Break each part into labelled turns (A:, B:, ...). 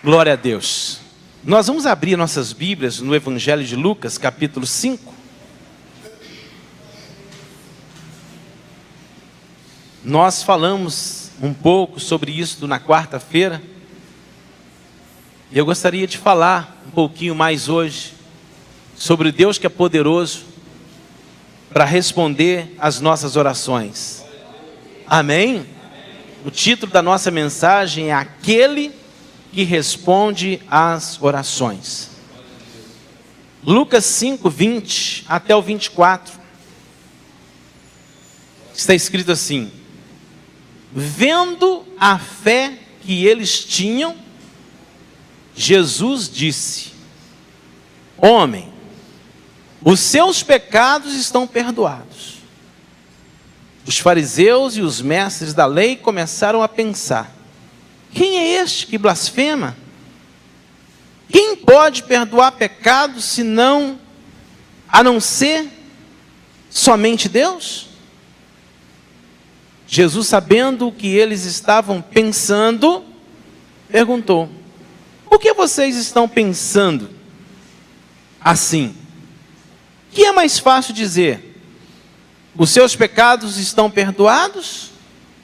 A: Glória a Deus. Nós vamos abrir nossas Bíblias no Evangelho de Lucas, capítulo 5. Nós falamos um pouco sobre isso na quarta-feira. E eu gostaria de falar um pouquinho mais hoje sobre o Deus que é poderoso para responder às nossas orações. Amém? O título da nossa mensagem é Aquele que responde às orações. Lucas 5, 20 até o 24. Está escrito assim: vendo a fé que eles tinham, Jesus disse: homem, os seus pecados estão perdoados. Os fariseus e os mestres da lei começaram a pensar: quem é este que blasfema? Quem pode perdoar pecados a não ser somente Deus? Jesus, sabendo o que eles estavam pensando, perguntou: por que vocês estão pensando assim? Que é mais fácil dizer: os seus pecados estão perdoados?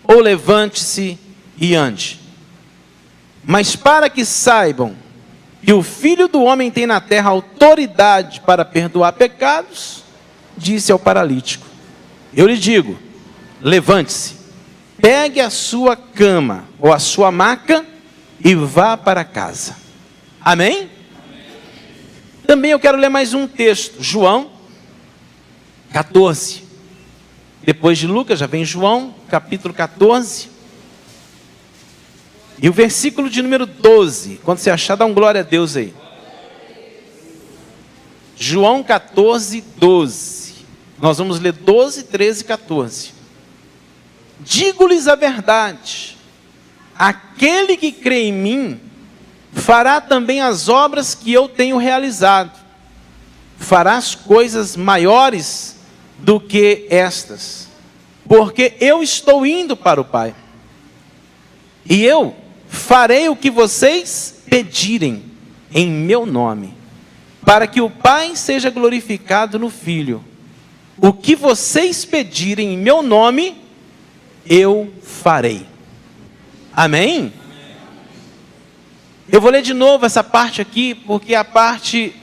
A: Ou levante-se e ande? Mas para que saibam que o Filho do Homem tem na terra autoridade para perdoar pecados, disse ao paralítico: eu lhe digo, levante-se, pegue a sua cama ou a sua maca e vá para casa. Amém? Também eu quero ler mais um texto, João 14. Depois de Lucas já vem João, capítulo 14. E o versículo de número 12, quando você achar, dá um glória a Deus aí. João 14, 12. Nós vamos ler 12, 13 e 14. Digo-lhes a verdade, aquele que crê em mim, fará também as obras que eu tenho realizado. Fará as coisas maiores do que estas, porque eu estou indo para o Pai. E eu farei o que vocês pedirem em meu nome, para que o Pai seja glorificado no Filho. O que vocês pedirem em meu nome, eu farei. Amém? Eu vou ler de novo essa parte aqui, porque é a parte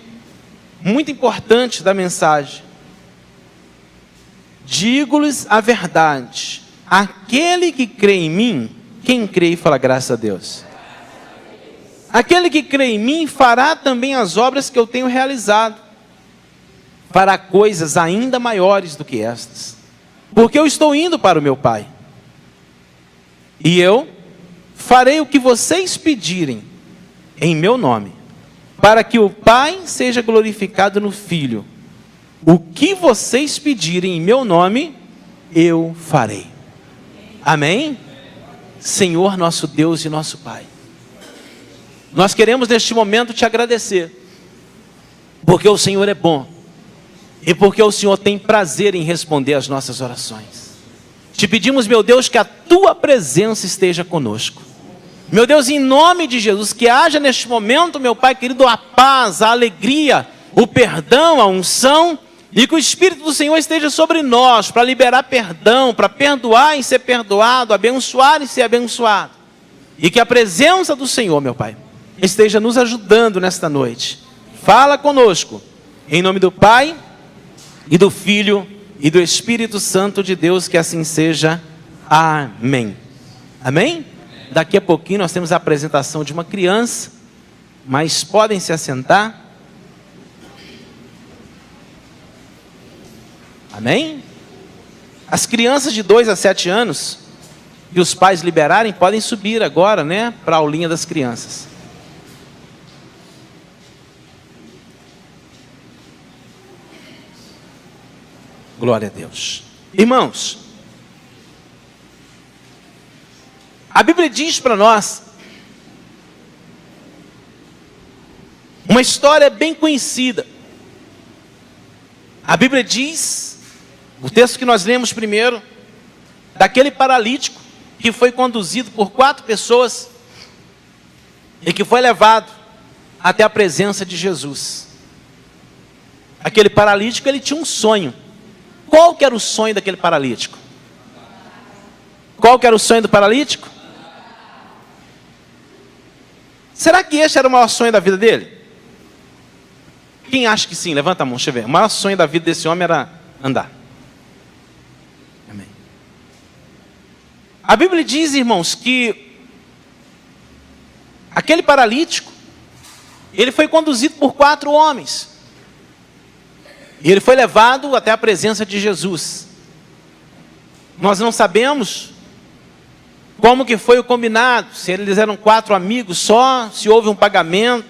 A: muito importante da mensagem. Digo-lhes a verdade, aquele que crê em mim, quem crê e fala graças a Deus? Aquele que crê em mim fará também as obras que eu tenho realizado, fará coisas ainda maiores do que estas, porque eu estou indo para o meu Pai. E eu farei o que vocês pedirem em meu nome, para que o Pai seja glorificado no Filho. O que vocês pedirem em meu nome, eu farei. Amém? Senhor nosso Deus e nosso Pai, nós queremos neste momento te agradecer, porque o Senhor é bom, e porque o Senhor tem prazer em responder às nossas orações. Te pedimos, meu Deus, que a tua presença esteja conosco. Meu Deus, em nome de Jesus, que haja neste momento, meu Pai querido, a paz, a alegria, o perdão, a unção, e que o Espírito do Senhor esteja sobre nós, para liberar perdão, para perdoar e ser perdoado, abençoar e ser abençoado. E que a presença do Senhor, meu Pai, esteja nos ajudando nesta noite. Fala conosco, em nome do Pai, e do Filho, e do Espírito Santo de Deus, que assim seja. Amém. Amém? Daqui a pouquinho nós temos a apresentação de uma criança, mas podem se assentar. Amém? As crianças de 2 a 7 anos, que os pais liberarem, podem subir agora, né, para a aulinha das crianças. Glória a Deus. Irmãos, a Bíblia diz para nós uma história bem conhecida. A Bíblia diz, o texto que nós lemos primeiro, daquele paralítico que foi conduzido por 4 pessoas e que foi levado até a presença de Jesus. Aquele paralítico, ele tinha um sonho. Qual que era o sonho daquele paralítico? Qual que era o sonho do paralítico? Será que esse era o maior sonho da vida dele? Quem acha que sim? Levanta a mão, deixa eu ver. O maior sonho da vida desse homem era andar. Amém. A Bíblia diz, irmãos, que aquele paralítico, ele foi conduzido por 4 homens. E ele foi levado até a presença de Jesus. Nós não sabemos como que foi o combinado, se eles eram 4 amigos só, se houve um pagamento.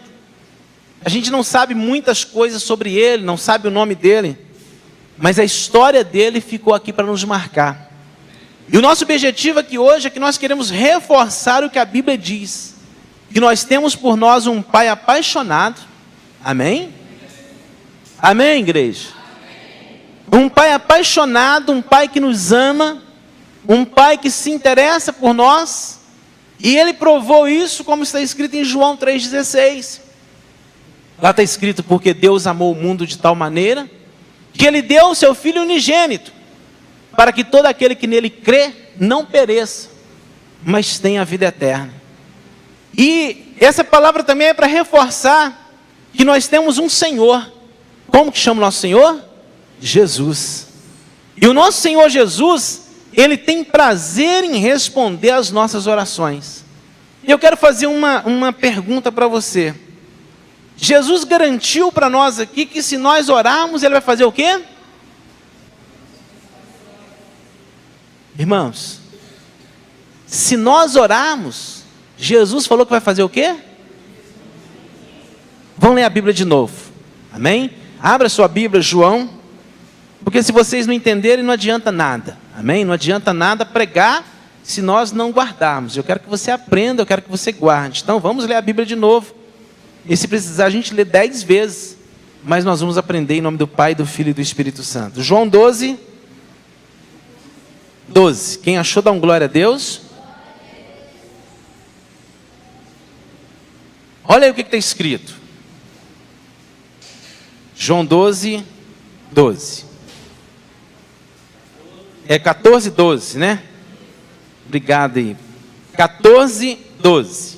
A: A gente não sabe muitas coisas sobre ele, não sabe o nome dele, mas a história dele ficou aqui para nos marcar. E o nosso objetivo aqui hoje é que nós queremos reforçar o que a Bíblia diz, que nós temos por nós um Pai apaixonado. Amém? Amém, igreja? Um Pai apaixonado, um Pai que nos ama, um Pai que se interessa por nós, e Ele provou isso, como está escrito em João 3,16. Lá está escrito: porque Deus amou o mundo de tal maneira, que Ele deu o seu Filho unigênito, para que todo aquele que nele crê, não pereça, mas tenha a vida eterna. E essa palavra também é para reforçar que nós temos um Senhor. Como que chama o nosso Senhor? Jesus. E o nosso Senhor Jesus, Ele tem prazer em responder às nossas orações. E eu quero fazer uma pergunta para você. Jesus garantiu para nós aqui que se nós orarmos, Ele vai fazer o quê? Irmãos, se nós orarmos, Jesus falou que vai fazer o quê? Vamos ler a Bíblia de novo. Amém? Abra sua Bíblia, João. Porque se vocês não entenderem, não adianta nada. Amém? Não adianta nada pregar se nós não guardarmos. Eu quero que você aprenda, eu quero que você guarde. Então vamos ler a Bíblia de novo. E se precisar, a gente lê 10 vezes. Mas nós vamos aprender em nome do Pai, do Filho e do Espírito Santo. João 12. Quem achou, dá um glória a Deus. Olha aí o que está escrito. João 12. É 14:12, né? Obrigado aí. 14:12.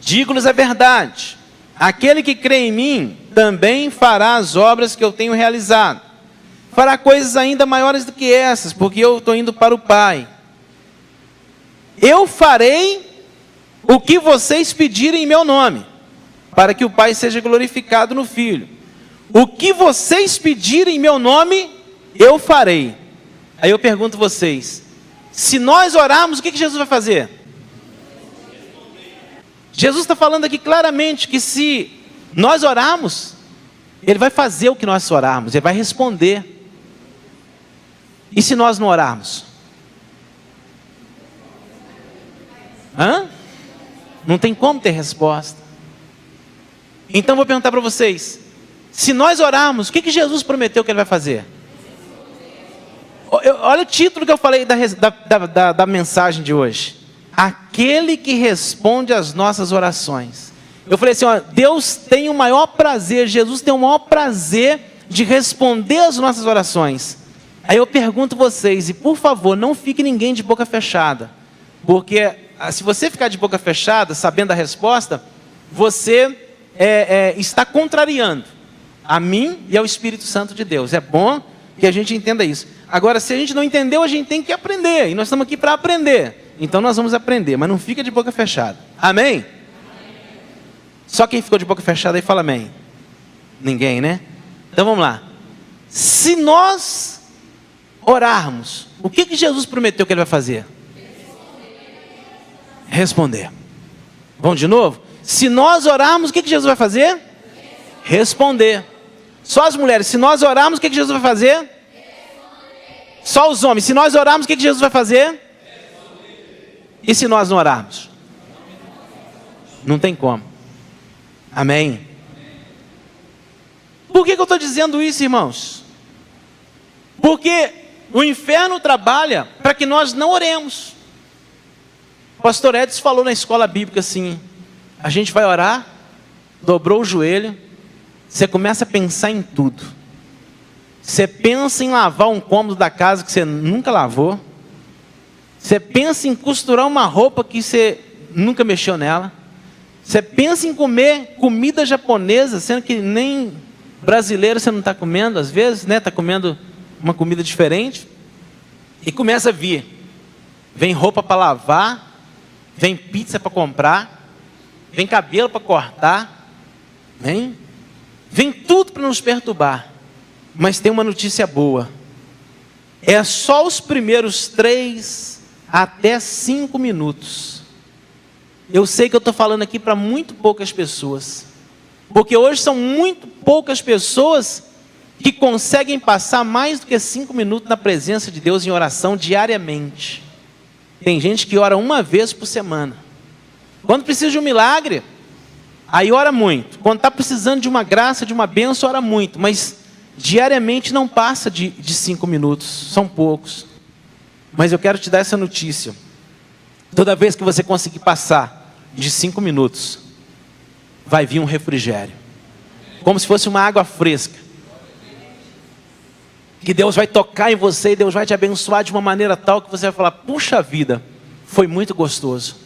A: Digo-lhes a verdade: aquele que crê em mim, também fará as obras que eu tenho realizado. Fará coisas ainda maiores do que essas, porque eu estou indo para o Pai. Eu farei o que vocês pedirem em meu nome, para que o Pai seja glorificado no Filho. O que vocês pedirem em meu nome, eu farei. Aí eu pergunto a vocês, se nós orarmos, o que Jesus vai fazer? Jesus está falando aqui claramente que se nós orarmos, Ele vai fazer o que nós orarmos, Ele vai responder. E se nós não orarmos? Não tem como ter resposta. Então vou perguntar para vocês, se nós orarmos, o que Jesus prometeu que Ele vai fazer? Olha o título que eu falei da mensagem de hoje: aquele que responde às nossas orações. Eu falei assim, ó, Deus tem o maior prazer, Jesus tem o maior prazer de responder às nossas orações. Aí eu pergunto vocês, e por favor, não fique ninguém de boca fechada, porque se você ficar de boca fechada, sabendo a resposta, você está contrariando a mim e ao Espírito Santo de Deus. É bom que a gente entenda isso. Agora, se a gente não entendeu, a gente tem que aprender, e nós estamos aqui para aprender. Então nós vamos aprender, mas não fica de boca fechada. Amém? Amém. Só quem ficou de boca fechada aí fala amém. Ninguém, né? Então vamos lá. Se nós orarmos, o que Jesus prometeu que Ele vai fazer? Responder. Vamos de novo? Se nós orarmos, o que Jesus vai fazer? Responder. Só as mulheres, se nós orarmos, o que Jesus vai fazer? Responder. Só os homens, se nós orarmos, o que Jesus vai fazer? Responder. E se nós não orarmos? Não tem como. Amém? Por que eu estou dizendo isso, irmãos? Porque o inferno trabalha para que nós não oremos. pastor Edson falou na escola bíblica assim, a gente vai orar, dobrou o joelho, você começa a pensar em tudo. Você pensa em lavar um cômodo da casa que você nunca lavou. Você pensa em costurar uma roupa que você nunca mexeu nela. Você pensa em comer comida japonesa, sendo que nem brasileiro você não está comendo, às vezes, né? Está comendo uma comida diferente. E começa a vir. Vem roupa para lavar, vem pizza para comprar, vem cabelo para cortar, vem tudo para nos perturbar. Mas tem uma notícia boa. É só os primeiros 3 até 5 minutos. Eu sei que eu estou falando aqui para muito poucas pessoas. Porque hoje são muito poucas pessoas que conseguem passar mais do que 5 minutos na presença de Deus em oração diariamente. Tem gente que ora uma vez por semana. Quando precisa de um milagre, aí ora muito. Quando está precisando de uma graça, de uma bênção, ora muito. Mas diariamente não passa de 5 minutos. São poucos. Mas eu quero te dar essa notícia. Toda vez que você conseguir passar de 5 minutos, vai vir um refrigério. Como se fosse uma água fresca. Que Deus vai tocar em você e Deus vai te abençoar de uma maneira tal que você vai falar, puxa vida, foi muito gostoso.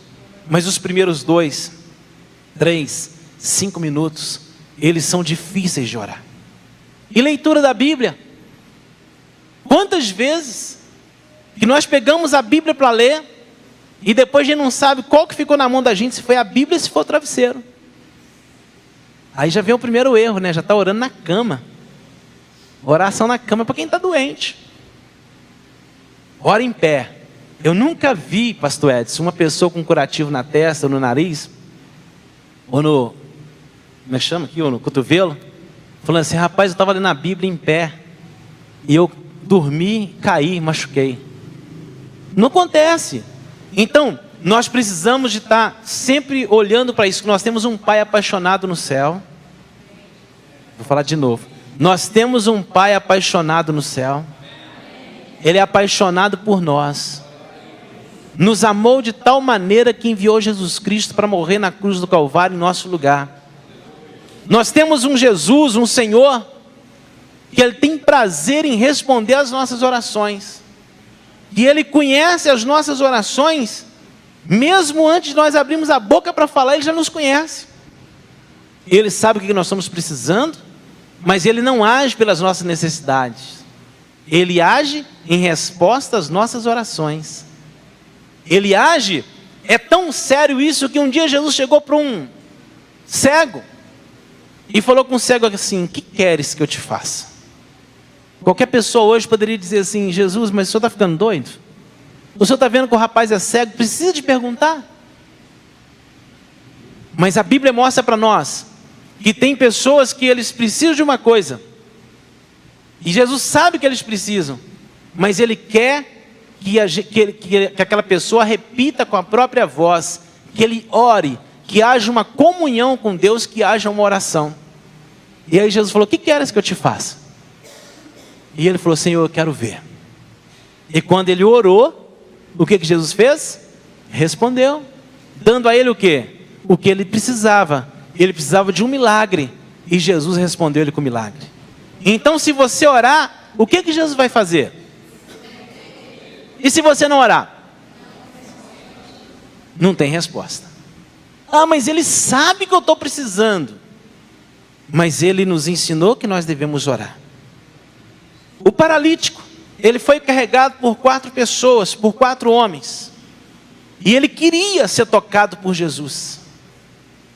A: Mas os primeiros 2, 3, 5 minutos, eles são difíceis de orar. E leitura da Bíblia. Quantas vezes que nós pegamos a Bíblia para ler e depois a gente não sabe qual que ficou na mão da gente, se foi a Bíblia ou se foi o travesseiro. Aí já vem o primeiro erro, né? Já está orando na cama. Oração na cama para quem está doente. Ora em pé. Eu nunca vi, pastor Edson, uma pessoa com curativo na testa ou no nariz, ou no, como é que chama aqui, ou no cotovelo, falando assim, rapaz, eu estava lendo a Bíblia em pé, e eu dormi, caí, machuquei. Não acontece. Então, nós precisamos de estar sempre olhando para isso, que nós temos um Pai apaixonado no céu. Vou falar de novo. Nós temos um Pai apaixonado no céu. Ele é apaixonado por nós. Nos amou de tal maneira que enviou Jesus Cristo para morrer na cruz do Calvário em nosso lugar. Nós temos um Jesus, um Senhor, que Ele tem prazer em responder às nossas orações. E Ele conhece as nossas orações, mesmo antes de nós abrirmos a boca para falar, Ele já nos conhece. Ele sabe o que nós estamos precisando, mas Ele não age pelas nossas necessidades. Ele age em resposta às nossas orações. Ele age, é tão sério isso que um dia Jesus chegou para um cego e falou com o cego assim, o que queres que eu te faça? Qualquer pessoa hoje poderia dizer assim, Jesus, mas o senhor está ficando doido? O senhor está vendo que o rapaz é cego, precisa de perguntar? Mas a Bíblia mostra para nós que tem pessoas que eles precisam de uma coisa, e Jesus sabe que eles precisam, mas Ele quer que aquela pessoa repita com a própria voz, que ele ore, que haja uma comunhão com Deus, que haja uma oração. E aí Jesus falou, o que queres que eu te faça? E ele falou, Senhor, eu quero ver. E quando ele orou, o que Jesus fez? Respondeu, dando a ele o quê? O que ele precisava. Ele precisava de um milagre, e Jesus respondeu ele com milagre. Então, se você orar, o que Jesus vai fazer? E se você não orar? Não tem resposta. Ah, mas Ele sabe que eu estou precisando. Mas Ele nos ensinou que nós devemos orar. O paralítico, ele foi carregado por 4 pessoas, por 4 homens. E ele queria ser tocado por Jesus.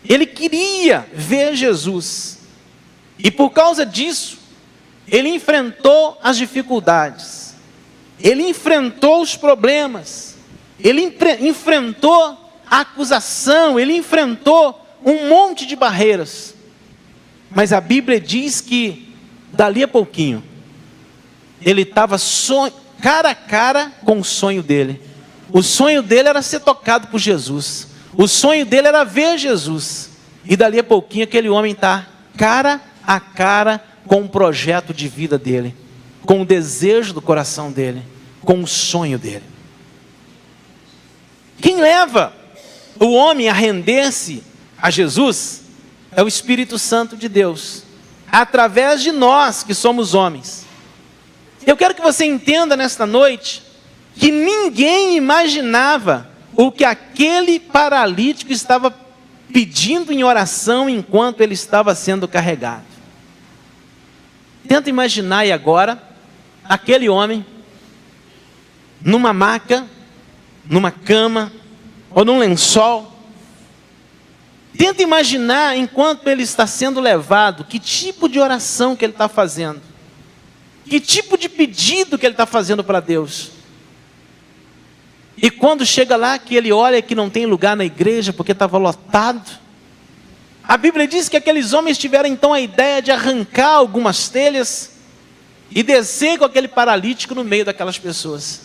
A: Ele queria ver Jesus. E por causa disso, ele enfrentou as dificuldades. Ele enfrentou os problemas, ele enfrentou a acusação, ele enfrentou um monte de barreiras. Mas a Bíblia diz que, dali a pouquinho, ele estava cara a cara com o sonho dele. O sonho dele era ser tocado por Jesus. O sonho dele era ver Jesus. E dali a pouquinho aquele homem está cara a cara com o projeto de vida dele, com o desejo do coração dele, com o sonho dele. Quem leva o homem a render-se a Jesus é o Espírito Santo de Deus, através de nós que somos homens. Eu quero que você entenda nesta noite que ninguém imaginava o que aquele paralítico estava pedindo em oração enquanto ele estava sendo carregado. Tenta imaginar aí agora aquele homem numa maca, numa cama ou num lençol. Tenta imaginar enquanto ele está sendo levado, que tipo de oração que ele está fazendo, que tipo de pedido que ele está fazendo para Deus. E quando chega lá, que ele olha que não tem lugar na igreja, porque estava lotado. A Bíblia diz que aqueles homens tiveram então a ideia de arrancar algumas telhas e descer com aquele paralítico no meio daquelas pessoas.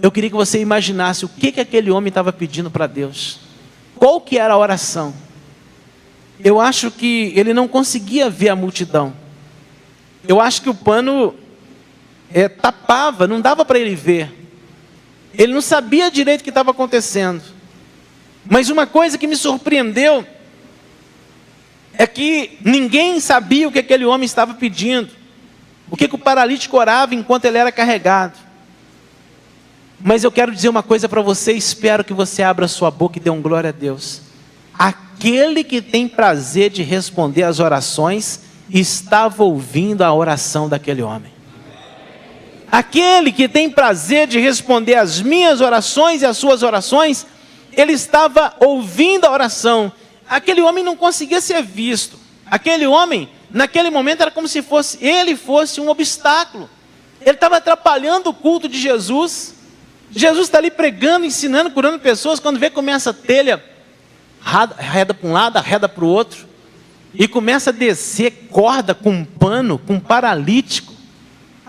A: Eu queria que você imaginasse o que aquele homem estava pedindo para Deus. Qual que era a oração? Eu acho que ele não conseguia ver a multidão. Eu acho que o pano tapava, não dava para ele ver. Ele não sabia direito o que estava acontecendo. Mas uma coisa que me surpreendeu é que ninguém sabia o que aquele homem estava pedindo. O que o paralítico orava enquanto ele era carregado. Mas eu quero dizer uma coisa para você, espero que você abra sua boca e dê um glória a Deus. Aquele que tem prazer de responder às orações, estava ouvindo a oração daquele homem. Aquele que tem prazer de responder às minhas orações e às suas orações, ele estava ouvindo a oração. Aquele homem não conseguia ser visto. Aquele homem, naquele momento, era como se ele fosse um obstáculo. Ele estava atrapalhando o culto de Jesus. Jesus está ali pregando, ensinando, curando pessoas. Quando vê, começa a telha, arreda para um lado, arreda para o outro. E começa a descer corda com um pano, com um paralítico.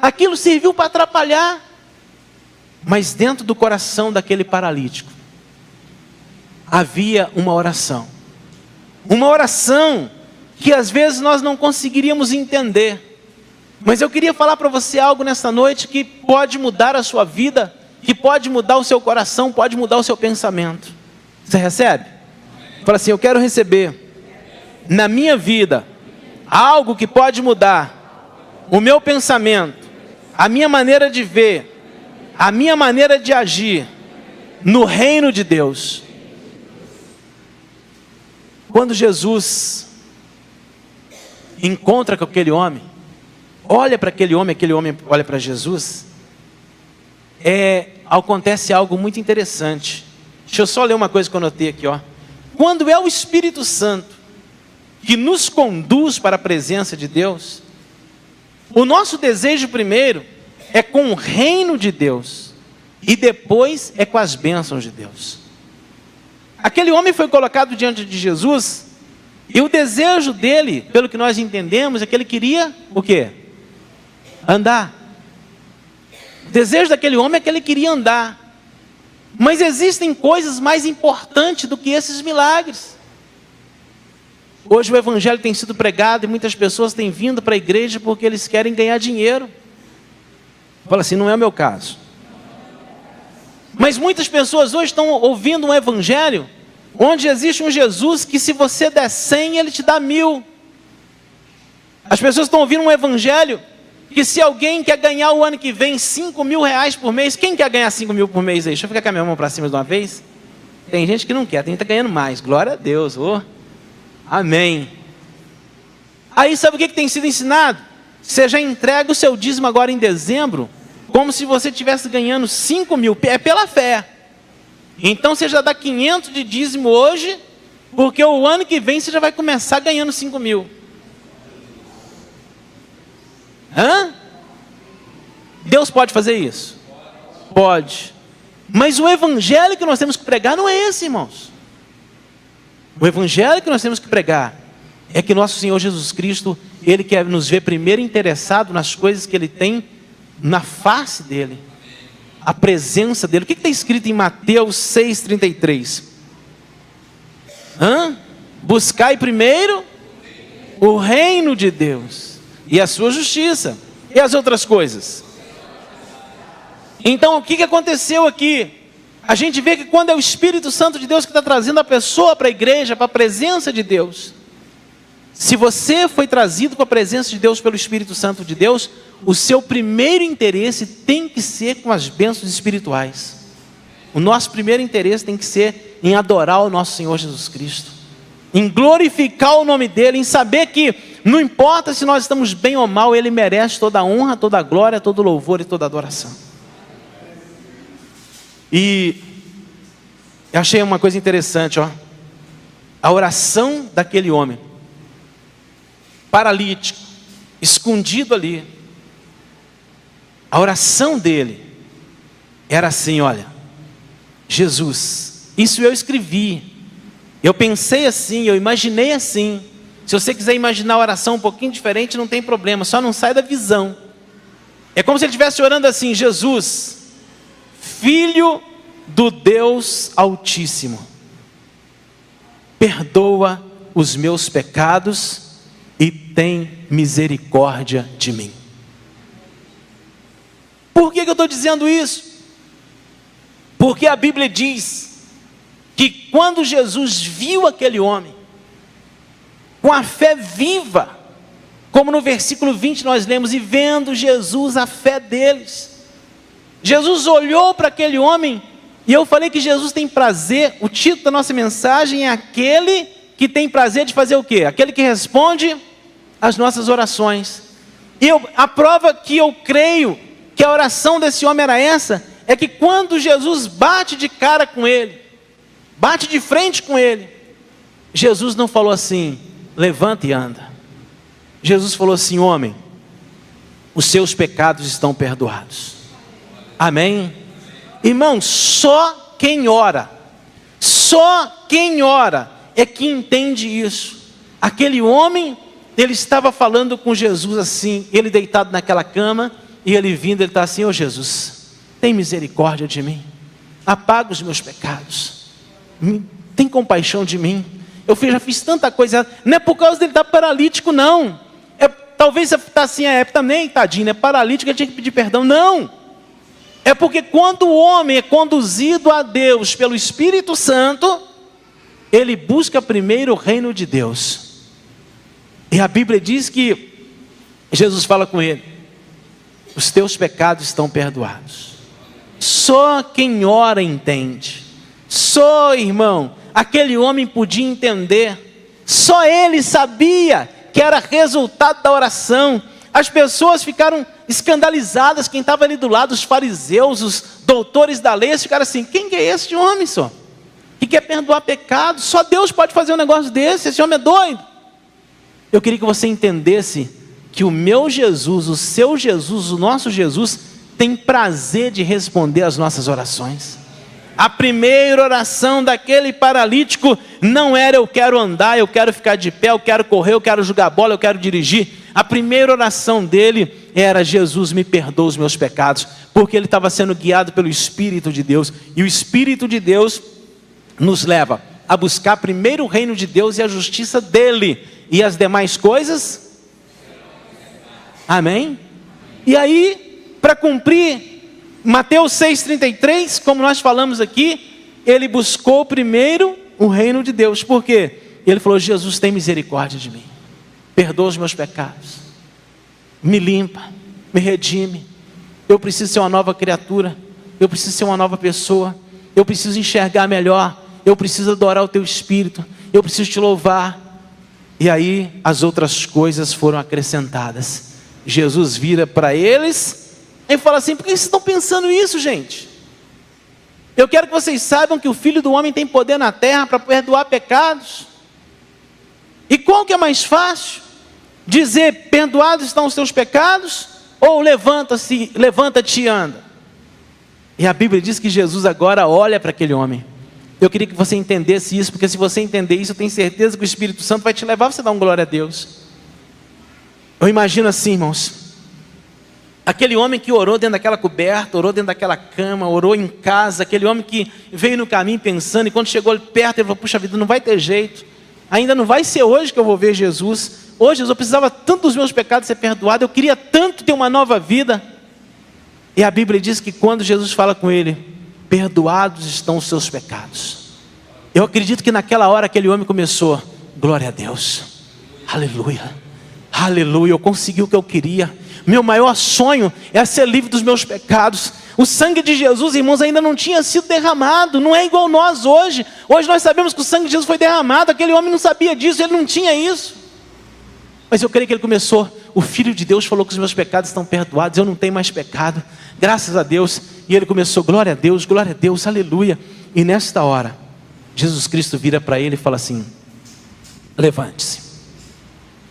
A: Aquilo serviu para atrapalhar. Mas dentro do coração daquele paralítico, havia uma oração. Uma oração que às vezes nós não conseguiríamos entender. Mas eu queria falar para você algo nesta noite que pode mudar a sua vida, que pode mudar o seu coração, pode mudar o seu pensamento. Você recebe? Fala assim: eu quero receber na minha vida algo que pode mudar o meu pensamento, a minha maneira de ver, a minha maneira de agir no reino de Deus. Quando Jesus encontra com aquele homem, olha para aquele homem olha para Jesus, acontece algo muito interessante. Deixa eu só ler uma coisa que eu notei aqui, ó. Quando é o Espírito Santo que nos conduz para a presença de Deus, o nosso desejo primeiro é com o reino de Deus e depois é com as bênçãos de Deus. Aquele homem foi colocado diante de Jesus e o desejo dele, pelo que nós entendemos, é que ele queria o quê? Andar. O desejo daquele homem é que ele queria andar. Mas existem coisas mais importantes do que esses milagres. Hoje o evangelho tem sido pregado e muitas pessoas têm vindo para a igreja porque eles querem ganhar dinheiro. Fala assim: não é o meu caso. Mas muitas pessoas hoje estão ouvindo um evangelho onde existe um Jesus que, se você der 100, ele te dá 1000. As pessoas estão ouvindo um evangelho que, se alguém quer ganhar o ano que vem 5 mil reais por mês, quem quer ganhar 5 mil por mês aí? Deixa eu ficar com a minha mão para cima de uma vez. Tem gente que não quer, tem gente que está ganhando mais. Glória a Deus. Oh. Amém. Aí sabe o que tem sido ensinado? Você já entrega o seu dízimo agora em dezembro, como se você estivesse ganhando 5 mil, é pela fé. Então você já dá 500 de dízimo hoje, porque o ano que vem você já vai começar ganhando 5 mil. Hã? Deus pode fazer isso? Pode. Mas o evangelho que nós temos que pregar não é esse, irmãos. O evangelho que nós temos que pregar é que nosso Senhor Jesus Cristo, Ele quer nos ver primeiro interessado nas coisas que Ele tem na face dEle, a presença dEle. O que está escrito em Mateus 6,33? Buscai primeiro o reino de Deus e a sua justiça, e as outras coisas. Então o que aconteceu aqui? A gente vê que quando é o Espírito Santo de Deus que está trazendo a pessoa para a igreja, para a presença de Deus. Se você foi trazido para a presença de Deus pelo Espírito Santo de Deus, o seu primeiro interesse tem que ser com as bênçãos espirituais. O nosso primeiro interesse tem que ser em adorar o nosso Senhor Jesus Cristo, em glorificar o nome dEle, em saber que não importa se nós estamos bem ou mal, Ele merece toda a honra, toda a glória, todo o louvor e toda a adoração. E eu achei uma coisa interessante, ó. A oração daquele homem, paralítico, escondido ali, a oração dele era assim, olha, Jesus, isso eu escrevi, eu pensei assim, eu imaginei assim. Se você quiser imaginar a oração um pouquinho diferente, não tem problema, só não sai da visão. É como se ele estivesse orando assim: Jesus, Filho do Deus Altíssimo, perdoa os meus pecados e tem misericórdia de mim. Por que eu estou dizendo isso? Porque a Bíblia diz que quando Jesus viu aquele homem, com a fé viva, como no versículo 20 nós lemos, e vendo Jesus a fé deles, Jesus olhou para aquele homem, e eu falei que Jesus tem prazer, o título da nossa mensagem é aquele que tem prazer de fazer o quê? Aquele que responde às nossas orações. E a prova que eu creio que a oração desse homem era essa, é que quando Jesus bate de cara com ele, bate de frente com ele, Jesus não falou assim: levanta e anda. Jesus falou assim: homem, os seus pecados estão perdoados. Amém? Irmão, só quem ora é que entende isso. Aquele homem, ele estava falando com Jesus assim, ele deitado naquela cama, e ele vindo, ele está assim: ô Jesus, tem misericórdia de mim, apaga os meus pecados, tem compaixão de mim. Eu já fiz tanta coisa, não é por causa dele estar paralítico, não. Talvez você está assim, também, tadinho, é paralítico, ele tinha que pedir perdão. Não, é porque quando o homem é conduzido a Deus pelo Espírito Santo, ele busca primeiro o reino de Deus. E a Bíblia diz que Jesus fala com ele: os teus pecados estão perdoados. Só quem ora entende. Só, irmão, aquele homem podia entender. Só ele sabia que era resultado da oração. As pessoas ficaram escandalizadas, quem estava ali do lado, os fariseus, os doutores da lei, eles ficaram assim: quem que é esse homem só? Que quer perdoar pecados? Só Deus pode fazer um negócio desse, esse homem é doido. Eu queria que você entendesse que o meu Jesus, o seu Jesus, o nosso Jesus, tem prazer de responder às nossas orações. A primeira oração daquele paralítico não era: eu quero andar, eu quero ficar de pé, eu quero correr, eu quero jogar bola, eu quero dirigir. A primeira oração dele era: Jesus, me perdoa os meus pecados, porque ele estava sendo guiado pelo Espírito de Deus, e o Espírito de Deus nos leva a buscar primeiro o reino de Deus e a justiça dele, e as demais coisas, amém? E aí, para cumprir Mateus 6,33, como nós falamos aqui, ele buscou primeiro o reino de Deus. Por quê? Ele falou: Jesus, tem misericórdia de mim, perdoa os meus pecados, me limpa, me redime. Eu preciso ser uma nova criatura, eu preciso ser uma nova pessoa, eu preciso enxergar melhor, eu preciso adorar o teu Espírito, eu preciso te louvar. E aí as outras coisas foram acrescentadas. Jesus vira para eles e fala assim: por que vocês estão pensando isso, gente? Eu quero que vocês saibam que o Filho do Homem tem poder na terra para perdoar pecados. E qual que é mais fácil? Dizer: perdoados estão os teus pecados? Ou levanta-te e anda? E a Bíblia diz que Jesus agora olha para aquele homem. Eu queria que você entendesse isso, porque se você entender isso, eu tenho certeza que o Espírito Santo vai te levar a você dar uma glória a Deus. Eu imagino assim, irmãos, aquele homem que orou dentro daquela coberta, orou dentro daquela cama, orou em casa, aquele homem que veio no caminho pensando, e quando chegou perto, ele falou: puxa vida, não vai ter jeito, ainda não vai ser hoje que eu vou ver Jesus. Hoje eu precisava tanto dos meus pecados ser perdoado, eu queria tanto ter uma nova vida. E a Bíblia diz que quando Jesus fala com ele: perdoados estão os seus pecados. Eu acredito que naquela hora aquele homem começou: glória a Deus, aleluia, aleluia, eu consegui o que eu queria. Meu maior sonho é ser livre dos meus pecados. O sangue de Jesus, irmãos, ainda não tinha sido derramado. Não é igual nós hoje. Hoje nós sabemos que o sangue de Jesus foi derramado. Aquele homem não sabia disso, ele não tinha isso. Mas eu creio que ele começou: o Filho de Deus falou que os meus pecados estão perdoados, eu não tenho mais pecado, graças a Deus. E ele começou: glória a Deus, aleluia. E nesta hora, Jesus Cristo vira para ele e fala assim: levante-se,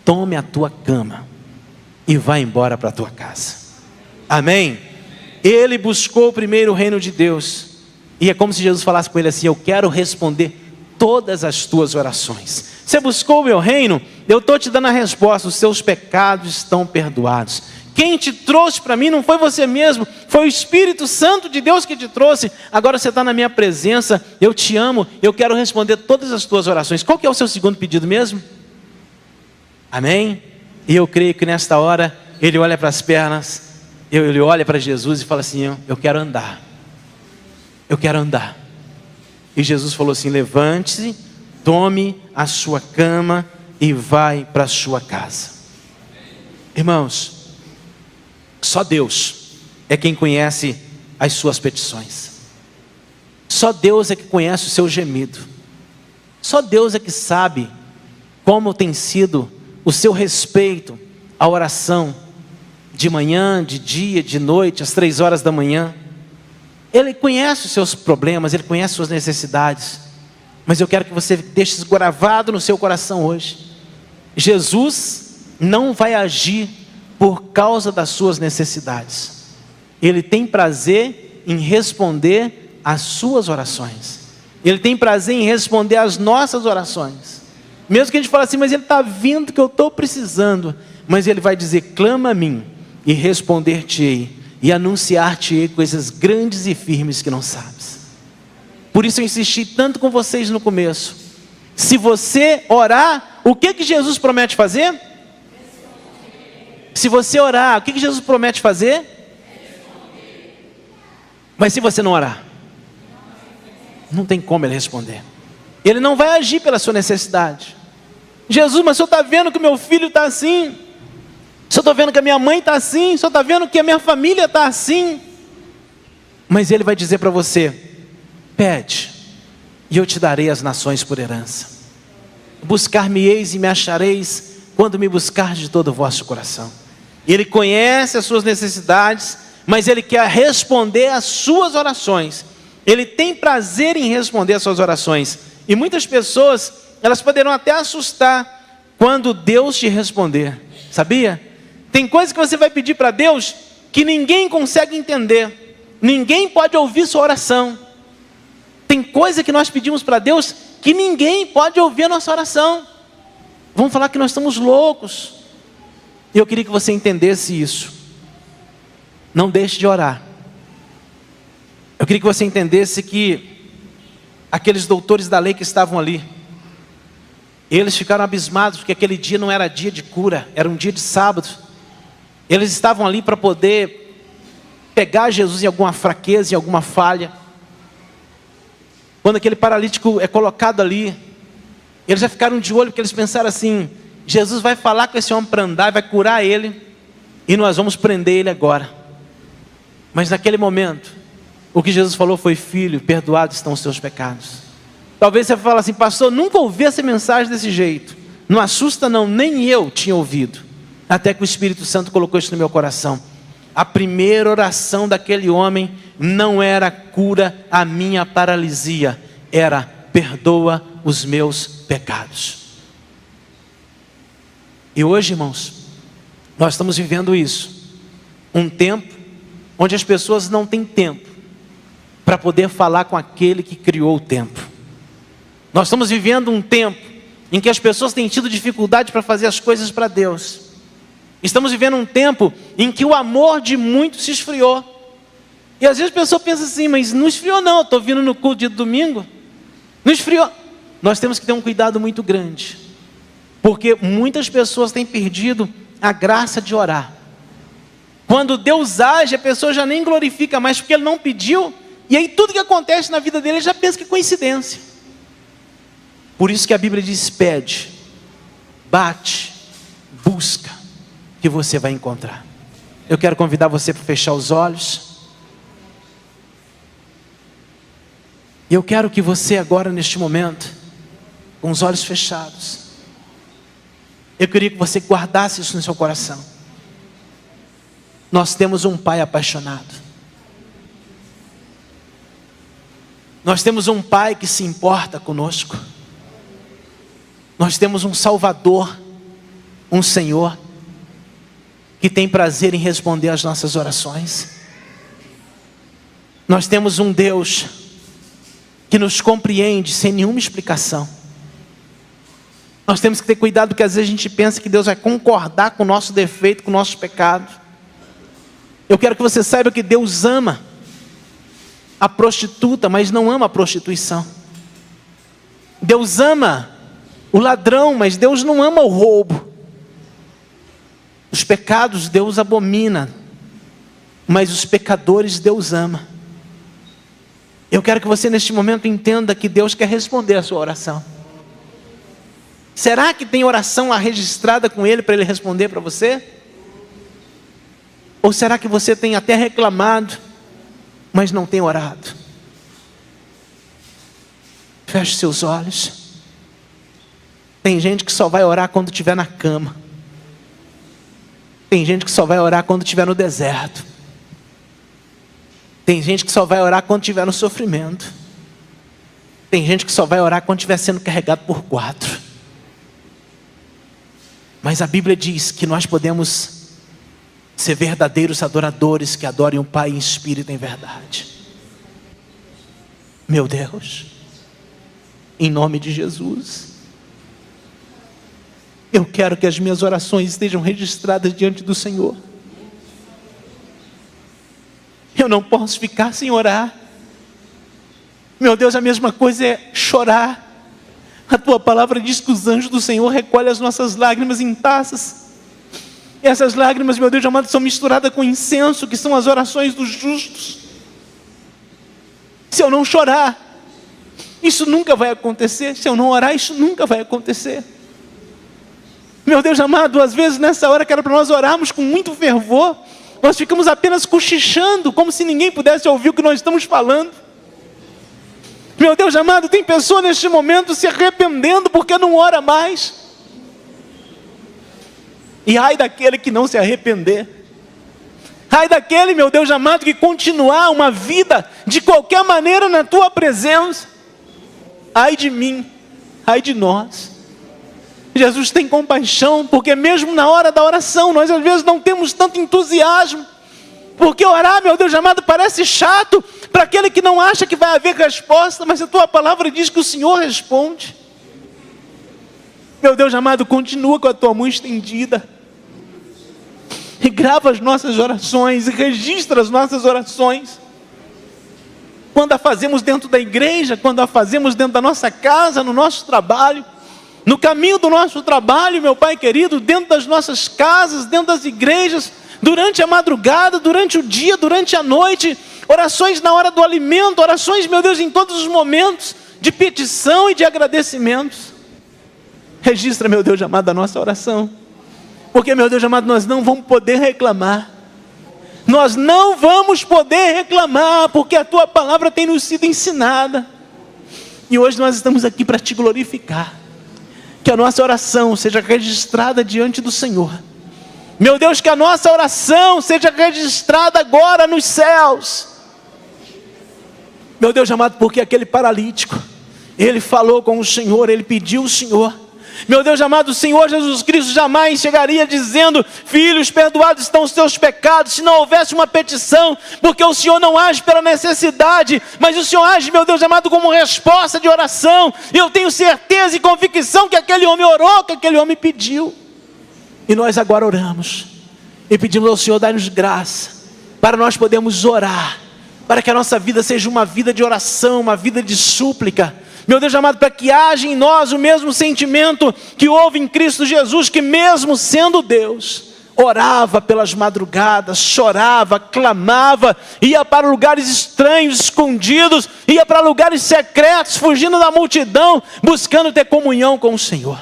A: tome a tua cama e vá embora para a tua casa. Amém? Ele buscou primeiro o reino de Deus, e é como se Jesus falasse com ele assim: eu quero responder todas as tuas orações. Você buscou o meu reino, eu estou te dando a resposta: os seus pecados estão perdoados. Quem te trouxe para mim não foi você mesmo, foi o Espírito Santo de Deus que te trouxe. Agora você está na minha presença, eu te amo, eu quero responder todas as tuas orações. Qual que é o seu segundo pedido mesmo? Amém? E eu creio que nesta hora, ele olha para as pernas, ele olha para Jesus e fala assim: eu quero andar, eu quero andar. E Jesus falou assim: levante-se, tome a sua cama e vai para a sua casa. Irmãos, só Deus é quem conhece as suas petições. Só Deus é que conhece o seu gemido. Só Deus é que sabe como tem sido o seu respeito à oração, de manhã, de dia, de noite, às 3 horas da manhã. Ele conhece os seus problemas, Ele conhece as suas necessidades. Mas eu quero que você deixe isso gravado no seu coração hoje: Jesus não vai agir por causa das suas necessidades. Ele tem prazer em responder às suas orações. Ele tem prazer em responder às nossas orações. Mesmo que a gente fale assim: mas Ele está vindo que eu estou precisando. Mas Ele vai dizer: clama a mim e responder-te-ei, e anunciar-te-ei coisas grandes e firmes que não sabes. Por isso eu insisti tanto com vocês no começo. Se você orar, o que Jesus promete fazer? Se você orar, o que Jesus promete fazer? Mas se você não orar, não tem como Ele responder. Ele não vai agir pela sua necessidade. Jesus, mas o senhor está vendo que o meu filho está assim? O senhor está vendo que a minha mãe está assim? O senhor está vendo que a minha família está assim? Mas Ele vai dizer para você: pede, e eu te darei as nações por herança. Buscar-me-eis e me achareis, quando me buscar de todo o vosso coração. Ele conhece as suas necessidades, mas Ele quer responder às suas orações. Ele tem prazer em responder às suas orações. E muitas pessoas, elas poderão até assustar quando Deus te responder. Sabia? Tem coisas que você vai pedir para Deus que ninguém consegue entender. Ninguém pode ouvir sua oração. Tem coisa que nós pedimos para Deus que ninguém pode ouvir a nossa oração. Vamos falar que nós estamos loucos. E eu queria que você entendesse isso. Não deixe de orar. Eu queria que você entendesse que aqueles doutores da lei que estavam ali, eles ficaram abismados, porque aquele dia não era dia de cura, era um dia de sábado. Eles estavam ali para poder pegar Jesus em alguma fraqueza, em alguma falha. Quando aquele paralítico é colocado ali, eles já ficaram de olho, porque eles pensaram assim: Jesus vai falar com esse homem para andar, vai curar ele, e nós vamos prender ele agora. Mas naquele momento, o que Jesus falou foi: filho, perdoados estão os seus pecados. Talvez você fale assim: pastor, nunca ouvi essa mensagem desse jeito. Não assusta não, nem eu tinha ouvido. Até que o Espírito Santo colocou isso no meu coração. A primeira oração daquele homem não era: cura a minha paralisia. Era: perdoa os meus pecados. E hoje, irmãos, nós estamos vivendo isso. Um tempo onde as pessoas não têm tempo para poder falar com aquele que criou o tempo. Nós estamos vivendo um tempo em que as pessoas têm tido dificuldade para fazer as coisas para Deus. Estamos vivendo um tempo em que o amor de muitos se esfriou. E às vezes a pessoa pensa assim: mas não esfriou não, eu estou vindo no culto de domingo. Não esfriou. Nós temos que ter um cuidado muito grande, porque muitas pessoas têm perdido a graça de orar. Quando Deus age, a pessoa já nem glorifica mais, porque Ele não pediu, E aí tudo que acontece na vida dele, ele já pensa que é coincidência. Por isso que a Bíblia diz: pede, bate, busca, que você vai encontrar. Eu quero convidar você para fechar os olhos. E eu quero que você agora, neste momento, com os olhos fechados, eu queria que você guardasse isso no seu coração. Nós temos um Pai apaixonado. Nós temos um Pai que se importa conosco. Nós temos um Salvador, um Senhor, que tem prazer em responder às nossas orações. Nós temos um Deus que nos compreende sem nenhuma explicação. Nós temos que ter cuidado, porque às vezes a gente pensa que Deus vai concordar com o nosso defeito, com o nosso pecado. Eu quero que você saiba que Deus ama a prostituta, mas não ama a prostituição. Deus ama o ladrão, mas Deus não ama o roubo. Os pecados Deus abomina, mas os pecadores Deus ama. Eu quero que você neste momento entenda que Deus quer responder a sua oração. Será que tem oração lá registrada com Ele para Ele responder para você? Ou será que você tem até reclamado, mas não tem orado? Feche seus olhos. Tem gente que só vai orar quando estiver na cama. Tem gente que só vai orar quando estiver no deserto. Tem gente que só vai orar quando estiver no sofrimento. Tem gente que só vai orar quando estiver sendo carregado por 4. Mas a Bíblia diz que nós podemos ser verdadeiros adoradores que adorem o Pai em espírito e em verdade. Meu Deus, em nome de Jesus, eu quero que as minhas orações estejam registradas diante do Senhor. Eu não posso ficar sem orar. Meu Deus, a mesma coisa é chorar. A tua palavra diz que os anjos do Senhor recolhem as nossas lágrimas em taças. E essas lágrimas, meu Deus amado, são misturadas com incenso, que são as orações dos justos. Se eu não chorar, isso nunca vai acontecer. Se eu não orar, isso nunca vai acontecer. Meu Deus amado, às vezes nessa hora que era para nós orarmos com muito fervor, nós ficamos apenas cochichando, como se ninguém pudesse ouvir o que nós estamos falando. Meu Deus amado, tem pessoa neste momento se arrependendo porque não ora mais. E ai daquele que não se arrepender. Ai daquele, meu Deus amado, que continuar uma vida de qualquer maneira na tua presença. Ai de mim, ai de nós. Jesus tem compaixão, porque mesmo na hora da oração, nós às vezes não temos tanto entusiasmo. Porque orar, meu Deus amado, parece chato para aquele que não acha que vai haver resposta, mas a tua palavra diz que o Senhor responde. Meu Deus amado, continua com a tua mão estendida. E grava as nossas orações, e registra as nossas orações. Quando a fazemos dentro da igreja, quando a fazemos dentro da nossa casa, no nosso trabalho, no caminho do nosso trabalho, meu Pai querido, dentro das nossas casas, dentro das igrejas, durante a madrugada, durante o dia, durante a noite, orações na hora do alimento, orações, meu Deus, em todos os momentos, de petição e de agradecimentos. Registra, meu Deus amado, a nossa oração. Porque, meu Deus amado, nós não vamos poder reclamar. Nós não vamos poder reclamar, porque a tua palavra tem nos sido ensinada. E hoje nós estamos aqui para te glorificar. Que a nossa oração seja registrada diante do Senhor. Meu Deus, que a nossa oração seja registrada agora nos céus. Meu Deus amado, porque aquele paralítico, ele falou com o Senhor, ele pediu o Senhor. Meu Deus amado, o Senhor Jesus Cristo jamais chegaria dizendo: filhos, perdoados estão os teus pecados, se não houvesse uma petição, porque o Senhor não age pela necessidade, mas o Senhor age, meu Deus amado, como resposta de oração. E eu tenho certeza e convicção que aquele homem orou, que aquele homem pediu. E nós agora oramos e pedimos ao Senhor, dai-nos graça, para nós podermos orar, para que a nossa vida seja uma vida de oração, uma vida de súplica. Meu Deus amado, para que haja em nós o mesmo sentimento que houve em Cristo Jesus, que mesmo sendo Deus, orava pelas madrugadas, chorava, clamava, ia para lugares estranhos, escondidos, ia para lugares secretos, fugindo da multidão, buscando ter comunhão com o Senhor.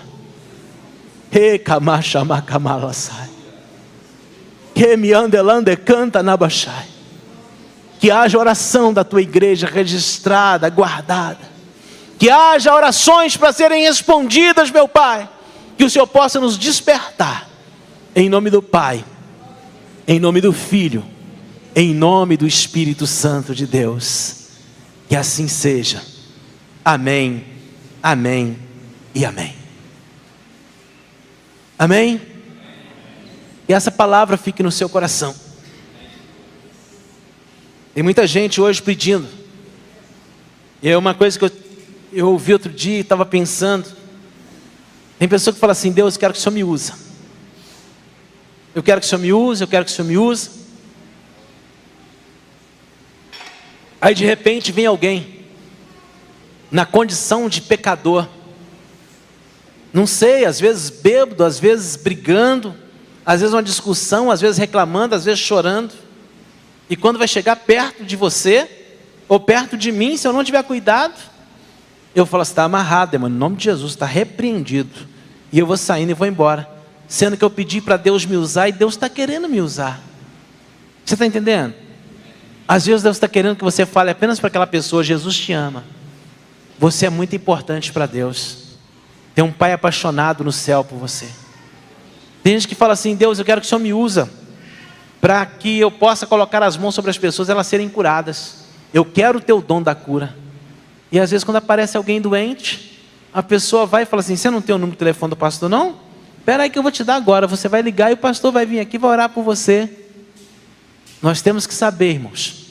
A: Que haja oração da tua igreja registrada, guardada. Que haja orações para serem respondidas, meu Pai. Que o Senhor possa nos despertar. Em nome do Pai, em nome do Filho, em nome do Espírito Santo de Deus. Que assim seja. Amém, amém e amém. Amém? E essa palavra fique no seu coração. Tem muita gente hoje pedindo. E é uma coisa que eu ouvi outro dia e estava pensando. Tem pessoa que fala assim: Deus, eu quero que o Senhor me use. Eu quero que o Senhor me use, eu quero que o Senhor me use. Aí de repente vem alguém na condição de pecador. Não sei, às vezes bêbado, às vezes brigando, às vezes uma discussão, às vezes reclamando, às vezes chorando. E quando vai chegar perto de você, ou perto de mim, se eu não tiver cuidado, eu falo assim: está amarrado, irmão, em nome de Jesus, está repreendido. E eu vou saindo e vou embora. Sendo que eu pedi para Deus me usar e Deus está querendo me usar. Você está entendendo? Às vezes Deus está querendo que você fale apenas para aquela pessoa: Jesus te ama. Você é muito importante para Deus. Tem um Pai apaixonado no céu por você. Tem gente que fala assim: Deus, eu quero que o Senhor me usa para que eu possa colocar as mãos sobre as pessoas e elas serem curadas. Eu quero o teu dom da cura. E às vezes quando aparece alguém doente, a pessoa vai e fala assim: você não tem o número de telefone do pastor não? Espera aí que eu vou te dar agora. Você vai ligar e o pastor vai vir aqui e vai orar por você. Nós temos que saber, irmãos,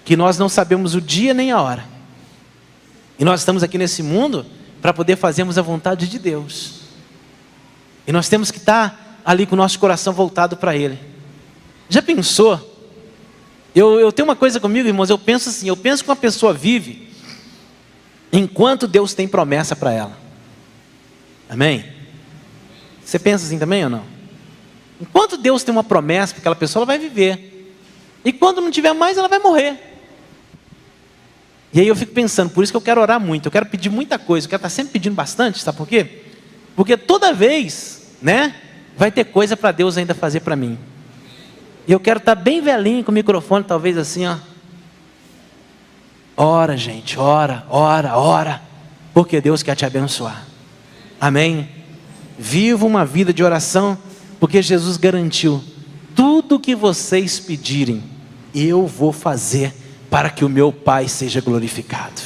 A: que nós não sabemos o dia nem a hora. E nós estamos aqui nesse mundo para poder fazermos a vontade de Deus. E nós temos que estar ali com o nosso coração voltado para Ele. Já pensou? Eu tenho uma coisa comigo, irmãos, eu penso assim, eu penso que uma pessoa vive enquanto Deus tem promessa para ela. Amém? Você pensa assim também ou não? Enquanto Deus tem uma promessa para aquela pessoa, ela vai viver. E quando não tiver mais, ela vai morrer. E aí eu fico pensando, por isso que eu quero orar muito, eu quero pedir muita coisa, eu quero estar sempre pedindo bastante, sabe por quê? Porque toda vez, né, vai ter coisa para Deus ainda fazer para mim. E eu quero estar bem velhinho com o microfone, talvez assim, ó. Ora, gente, ora, ora, ora, porque Deus quer te abençoar. Amém? Viva uma vida de oração, porque Jesus garantiu: tudo que vocês pedirem, eu vou fazer para que o meu Pai seja glorificado.